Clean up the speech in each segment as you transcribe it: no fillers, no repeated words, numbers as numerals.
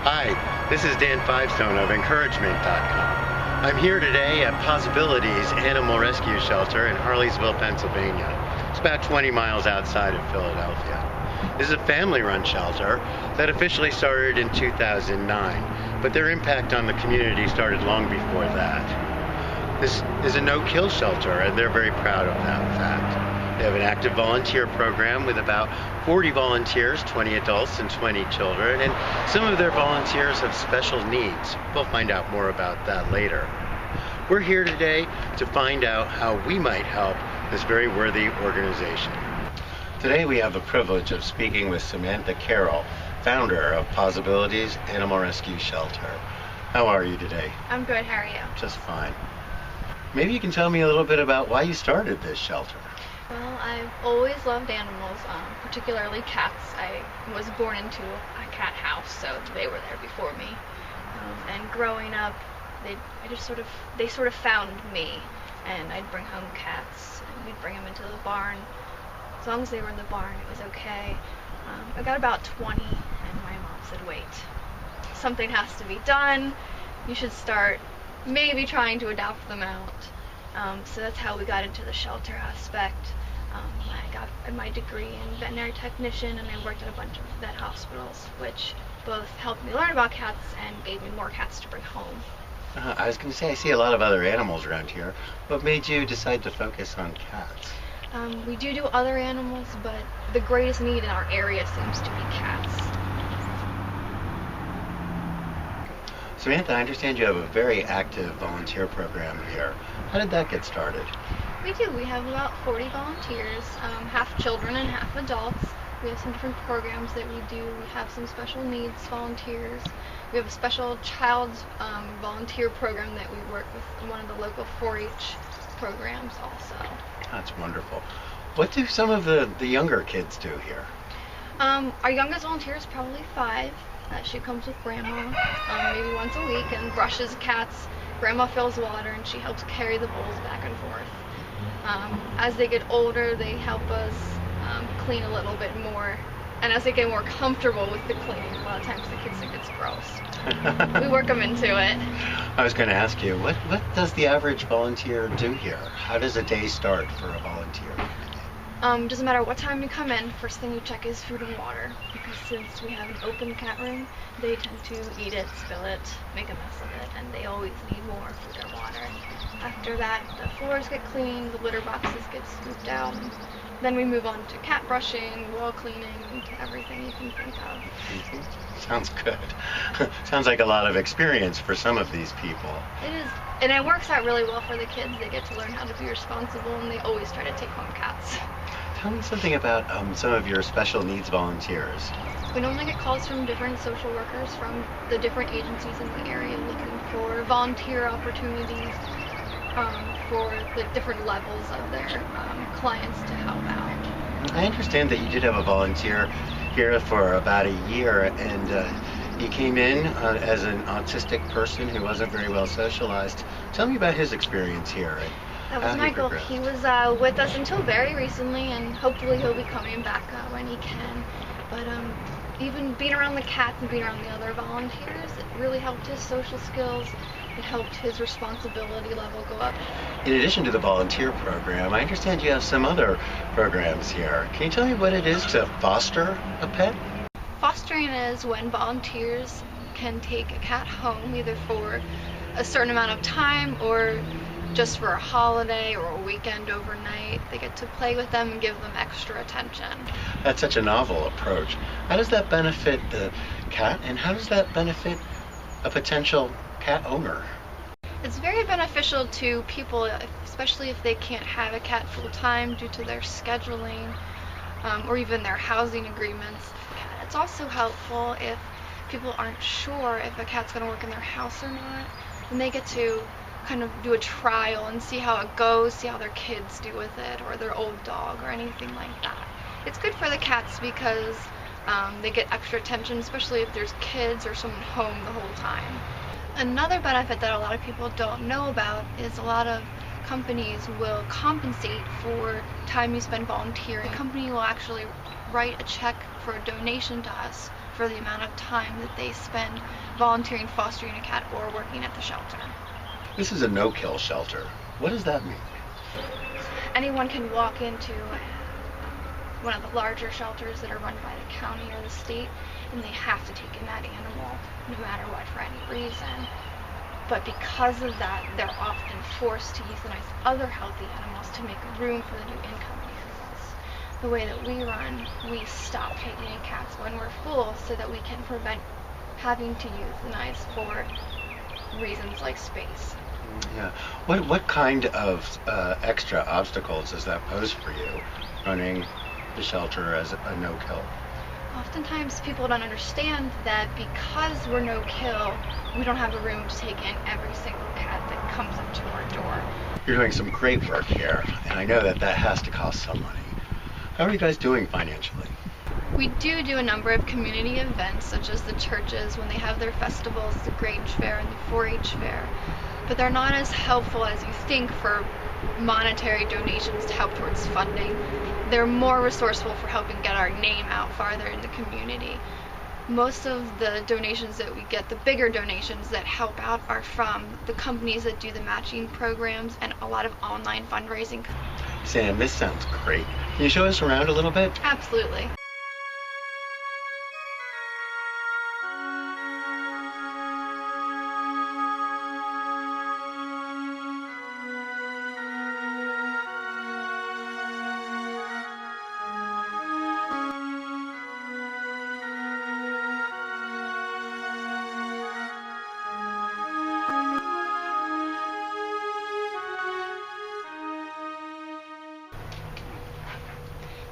Hi, this is Dan Fivestone of Encouragemint.com. I'm here today at Pawsibilities Animal Rescue Shelter in Harleysville, Pennsylvania. It's about 20 miles outside of Philadelphia. This is a family-run shelter that officially started in 2009, but their impact on the community started long before that. This is a no-kill shelter, and they're very proud of that fact. They have an active volunteer program with about 40 volunteers, 20 adults and 20 children, and some of their volunteers have special needs. We'll find out more about that later. We're here today to find out how we might help this very worthy organization. Today we have the privilege of speaking with Samantha Carroll, founder of Pawsibilities Animal Rescue Shelter. How are you today? I'm good, how are you? Just fine. Maybe you can tell me a little bit about why you started this shelter. Well, I've always loved animals, particularly cats. I was born into a cat house, so they were there before me. And growing up, they sort of found me, and I'd bring home cats, and we'd bring them into the barn. As long as they were in the barn, it was okay. I got about 20, and my mom said, "Wait, something has to be done. You should start maybe trying to adopt them out." So that's how we got into the shelter aspect. I got my degree in veterinary technician, and I worked at a bunch of vet hospitals, which both helped me learn about cats and gave me more cats to bring home. I was going to say, I see a lot of other animals around here. What made you decide to focus on cats? We do other animals, but the greatest need in our area seems to be cats. Samantha, I understand you have a very active volunteer program here. How did that get started? We do. We have about 40 volunteers, half children and half adults. We have some different programs that we do. We have some special needs volunteers. We have a special child's volunteer program that we work with one of the local 4-H programs also. That's wonderful. What do some of the younger kids do here? Our youngest volunteer is probably 5. She comes with Grandma maybe once a week and brushes cats. Grandma fills water and she helps carry the bowls back and forth. As they get older, they help us clean a little bit more. And as they get more comfortable with the cleaning, a lot of times the kids think it's gross. We work them into it. I was going to ask you, what does the average volunteer do here? How does a day start for a volunteer? Doesn't matter what time you come in, first thing you check is food and water, because since we have an open cat room, they tend to eat it, spill it, make a mess of it, and they always need more food and water. After that, the floors get cleaned, the litter boxes get scooped out, and then we move on to cat brushing, wall cleaning, everything you can think of. Mm-hmm. Sounds good. Sounds like a lot of experience for some of these people. It is, and it works out really well for the kids. They get to learn how to be responsible, and they always try to take home cats. Tell me something about some of your special needs volunteers. We normally get calls from different social workers from the different agencies in the area looking for volunteer opportunities for the different levels of their clients to help out. I understand that you did have a volunteer here for about a year, and he came in as an autistic person who wasn't very well socialized. Tell me about his experience here. That was Michael. He was with us until very recently, and hopefully he'll be coming back when he can. But even being around the cats and being around the other volunteers, it really helped his social skills. It helped his responsibility level go up. In addition to the volunteer program, I understand you have some other programs here. Can you tell me what it is to foster a pet? Fostering is when volunteers can take a cat home either for a certain amount of time or just for a holiday or a weekend overnight. They get to play with them and give them extra attention. That's such a novel approach. How does that benefit the cat, and how does that benefit a potential cat owner? It's very beneficial to people, especially if they can't have a cat full-time due to their scheduling or even their housing agreements. It's also helpful if people aren't sure if a cat's going to work in their house or not, and they get to kind of do a trial and see how it goes, see how their kids do with it, or their old dog, or anything like that. It's good for the cats because they get extra attention, especially if there's kids or someone home the whole time. Another benefit that a lot of people don't know about is a lot of companies will compensate for time you spend volunteering. The company will actually write a check for a donation to us for the amount of time that they spend volunteering, fostering a cat, or working at the shelter. This is a no-kill shelter. What does that mean? Anyone can walk into one of the larger shelters that are run by the county or the state, and they have to take in that animal no matter what, for any reason. But because of that, they're often forced to euthanize other healthy animals to make room for the new incoming animals. The way that we run, we stop taking in cats when we're full so that we can prevent having to euthanize for reasons like space. Yeah. What kind of extra obstacles does that pose for you, running the shelter as a no-kill? Oftentimes people don't understand that because we're no-kill, we don't have the room to take in every single cat that comes up to our door. You're doing some great work here, and I know that has to cost some money. How are you guys doing financially? We do a number of community events, such as the churches when they have their festivals, the Grange Fair and the 4-H Fair, but they're not as helpful as you think for monetary donations to help towards funding. They're more resourceful for helping get our name out farther in the community. Most of the donations that we get, the bigger donations that help out, are from the companies that do the matching programs and a lot of online fundraising. Sam, this sounds great. Can you show us around a little bit? Absolutely.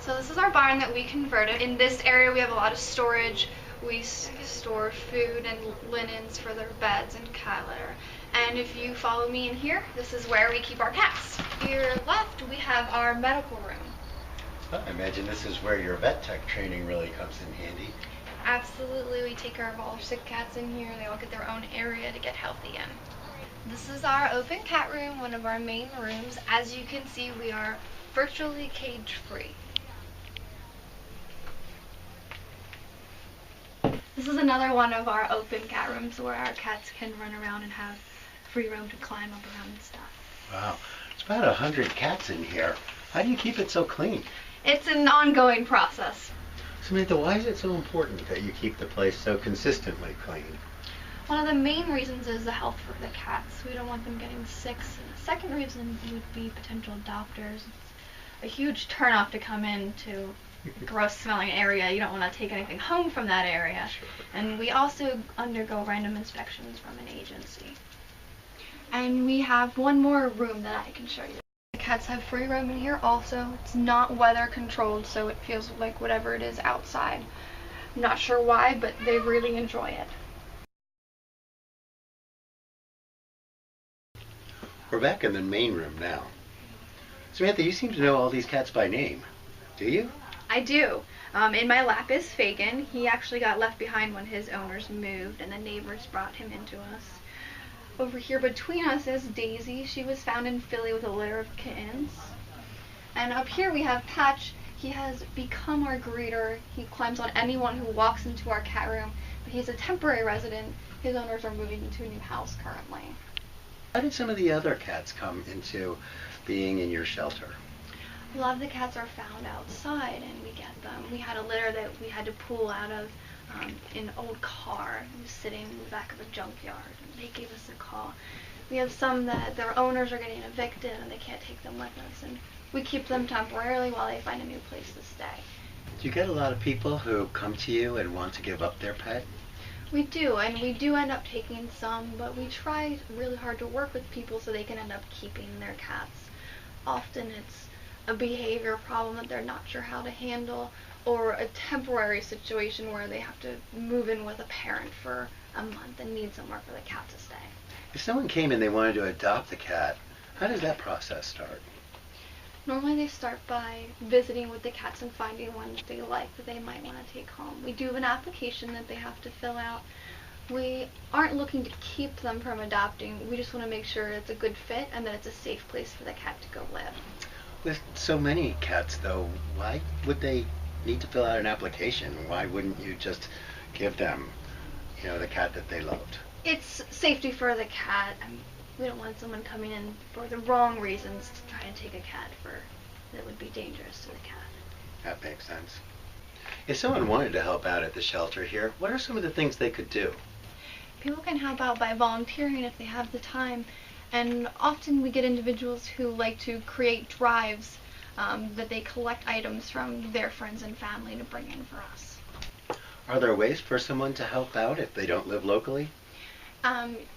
So this is our barn that we converted. In this area we have a lot of storage. We store food and linens for their beds and cat litter. And if you follow me in here, this is where we keep our cats. Here left we have our medical room. I imagine this is where your vet tech training really comes in handy. Absolutely, we take care of all our sick cats in here. They all get their own area to get healthy in. This is our open cat room, one of our main rooms. As you can see, we are virtually cage-free. This is another one of our open cat rooms where our cats can run around and have free roam to climb up around and stuff. Wow, it's about 100 cats in here. How do you keep it so clean? It's an ongoing process. Samantha, why is it so important that you keep the place so consistently clean? One of the main reasons is the health for the cats. We don't want them getting sick. So the second reason would be potential adopters. It's a huge turnoff to come into gross smelling area. You don't want to take anything home from that area. Sure. And we also undergo random inspections from an agency. And we have one more room that I can show you. The cats have free roam in here also. It's not weather controlled, so it feels like whatever it is outside. I'm not sure why, but they really enjoy it. We're back in the main room now. Samantha, you seem to know all these cats by name. Do you? I do. In my lap is Fagin. He actually got left behind when his owners moved and the neighbors brought him into us. Over here between us is Daisy. She was found in Philly with a litter of kittens. And up here we have Patch. He has become our greeter. He climbs on anyone who walks into our cat room. But he's a temporary resident. His owners are moving into a new house currently. How did some of the other cats come into being in your shelter? A lot of the cats are found outside and we get them. We had a litter that we had to pull out of an old car. It was sitting in the back of a junkyard and they gave us a call. We have some that their owners are getting evicted and they can't take them with us, and we keep them temporarily while they find a new place to stay. Do you get a lot of people who come to you and want to give up their pet? We do, and we do end up taking some, but we try really hard to work with people so they can end up keeping their cats. Often it's a behavior problem that they're not sure how to handle, or a temporary situation where they have to move in with a parent for a month and need somewhere for the cat to stay. If someone came and they wanted to adopt a cat, how does that process start? Normally they start by visiting with the cats and finding one that they like that they might want to take home. We do have an application that they have to fill out. We aren't looking to keep them from adopting. We just want to make sure it's a good fit and that it's a safe place for the cat to go live. With so many cats, though, why would they need to fill out an application. Why wouldn't you just give them, the cat that they loved? It's safety for the cat. We don't want someone coming in for the wrong reasons to try and take a cat that would be dangerous to the cat. That makes sense. If someone wanted to help out at the shelter here, what are some of the things they could do? People can help out by volunteering if they have the time, and often we get individuals who like to create drives that they collect items from their friends and family to bring in for us. Are there ways for someone to help out if they don't live locally?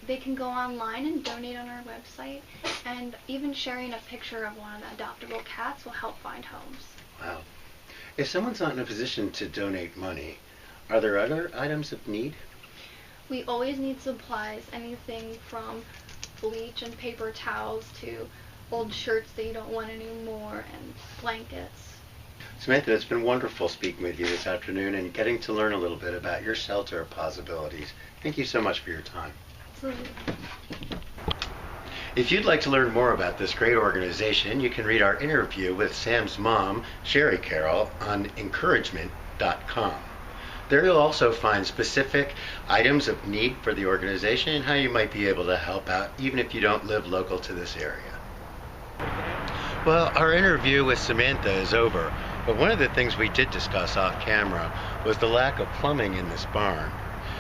They can go online and donate on our website, and even sharing a picture of one of the adoptable cats will help find homes. Wow. If someone's not in a position to donate money, are there other items of need? We always need supplies, anything from bleach and paper towels to old shirts that you don't want anymore and blankets. Samantha, it's been wonderful speaking with you this afternoon and getting to learn a little bit about your shelter, Pawsibilities. Thank you so much for your time. Absolutely. If you'd like to learn more about this great organization, you can read our interview with Sam's mom, Sherry Carroll, on Encouragemint.com. There you'll also find specific items of need for the organization and how you might be able to help out even if you don't live local to this area. Well, our interview with Samantha is over, but one of the things we did discuss off camera was the lack of plumbing in this barn.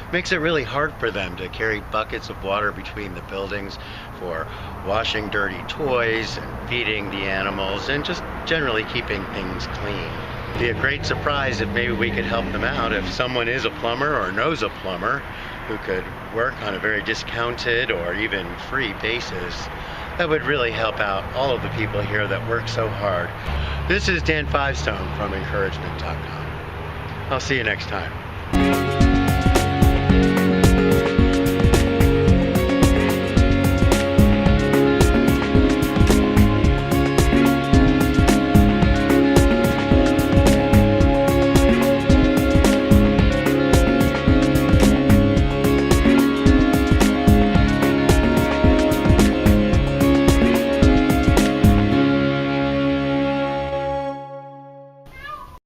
It makes it really hard for them to carry buckets of water between the buildings for washing dirty toys and feeding the animals and just generally keeping things clean. It'd be a great surprise if maybe we could help them out if someone is a plumber or knows a plumber who could work on a very discounted or even free basis. That would really help out all of the people here that work so hard. This is Dan Fivestone from Encouragement.com. I'll see you next time.